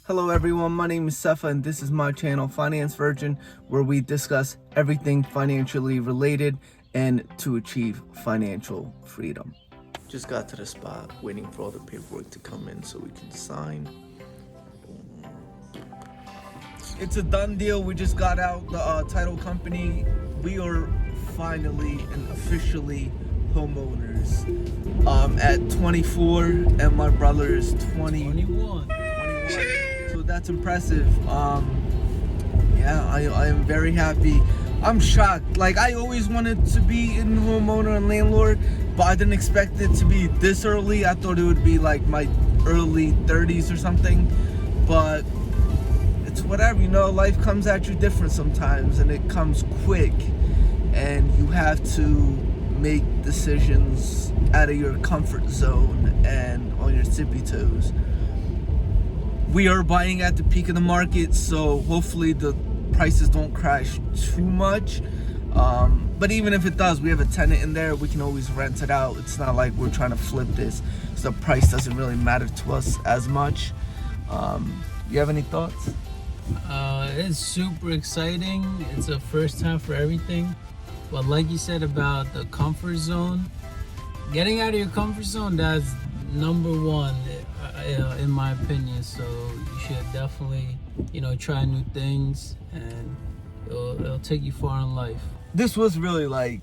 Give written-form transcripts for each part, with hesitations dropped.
Hello everyone, my name is Sefa and this is my channel Finance Virgin, where we discuss everything financially related and to achieve financial freedom. Just got to the spot, waiting for all the paperwork to come in so we can sign. It's a done deal. We just got out the title company. We are finally and officially homeowners. At 24 and my brother is 21. So that's impressive. Yeah, I am very happy. I'm shocked. Like, I always wanted to be in homeowner and landlord, but I didn't expect it to be this early. I thought it would be like my early 30s or something, but it's whatever, you know, life comes at you different sometimes and it comes quick and you have to make decisions out of your comfort zone and on your tippy toes. We are buying at the peak of the market, so hopefully the prices don't crash too much. But even if it does, we have a tenant in there. We can always rent it out. It's not like we're trying to flip this, so the price doesn't really matter to us as much. You have any thoughts? It's super exciting. It's a first time for everything. But like you said about the comfort zone, getting out of your comfort zone, that's number one in my opinion. So you should definitely, try new things, and it'll take you far in life. This was really like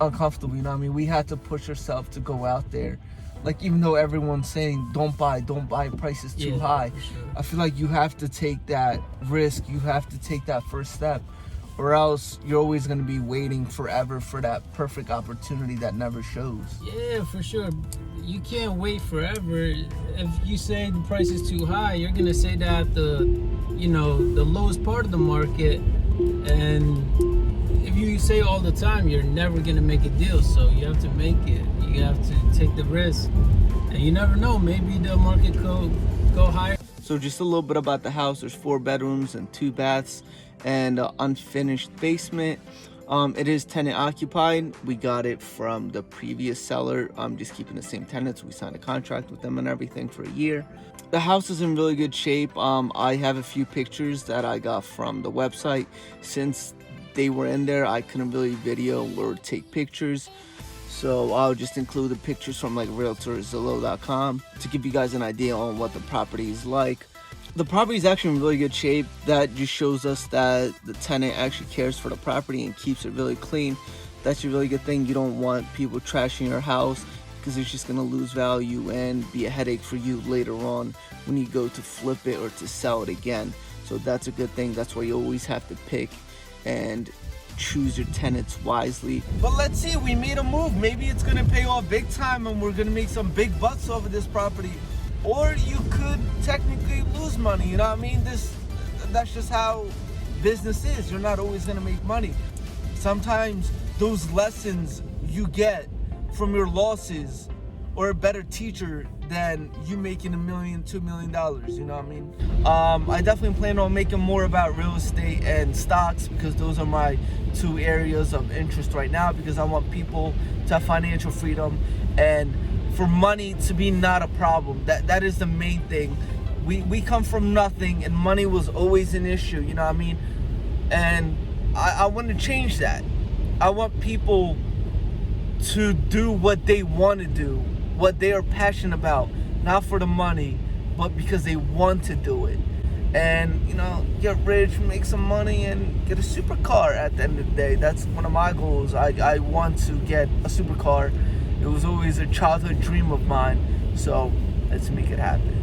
uncomfortable, you know what I mean? We had to push ourselves to go out there. Like, even though everyone's saying don't buy, price is too high, for sure. I feel like you have to take that risk. You have to take that first step, or else you're always going to be waiting forever for that perfect opportunity that never shows. Yeah, for sure. You can't wait forever. If you say the price is too high, you're gonna say that the lowest part of the market, and if you say all the time, you're never gonna make a deal. So you have to make it. You have to take the risk, and you never know. Maybe the market could go higher. So just a little bit about the house. There's 4 bedrooms and 2 baths and an unfinished basement. It is tenant occupied. We got it from the previous seller. Just keeping the same tenants. We signed a contract with them and everything for a year. The house is in really good shape. I have a few pictures that I got from the website. Since they were in there, I couldn't really video or take pictures. So I'll just include the pictures from like realtorzillow.com to give you guys an idea on what the property is like. The property is actually in really good shape. That just shows us that the tenant actually cares for the property and keeps it really clean. That's a really good thing. You don't want people trashing your house, because it's just going to lose value and be a headache for you later on when you go to flip it or to sell it again. So that's a good thing. That's why you always have to pick and choose your tenants wisely. But let's see, we made a move. Maybe it's going to pay off big time and we're going to make some big bucks off of this property. Or you could technically lose money, you know what I mean? That's just how business is. You're not always gonna make money. Sometimes those lessons you get from your losses or a better teacher than you making $1 million, $2 million, you know what I mean? I definitely plan on making more about real estate and stocks, because those are my 2 areas of interest right now, because I want people to have financial freedom and for money to be not a problem. That is the main thing. We come from nothing and money was always an issue, you know what I mean? And I want to change that. I want people to do what they want to do, what they are passionate about, not for the money, but because they want to do it. And, get rich, make some money, and get a supercar at the end of the day. That's one of my goals. I want to get a supercar. It was always a childhood dream of mine, so let's make it happen.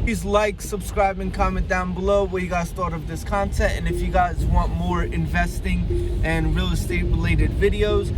Please like, subscribe, and comment down below what you guys thought of this content, and if you guys want more investing and real estate related videos.